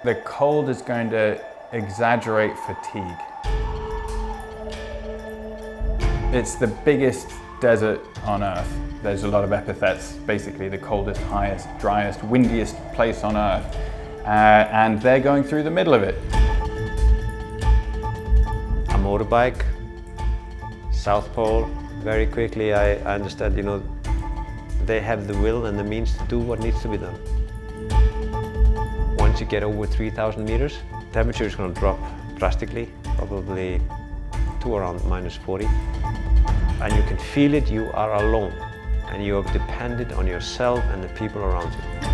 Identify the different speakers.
Speaker 1: The cold is going to exaggerate fatigue. It's the biggest desert on Earth. There's a lot of epithets, basically the coldest, highest, driest, windiest place on Earth. And they're going through the middle of it.
Speaker 2: A motorbike, South Pole. Very quickly I understood, they have the will and the means to do what needs to be done. Once you get over 3,000 meters, temperature is going to drop drastically, probably to around -40. And you can feel it, you are alone. And you are dependent on yourself and the people around you.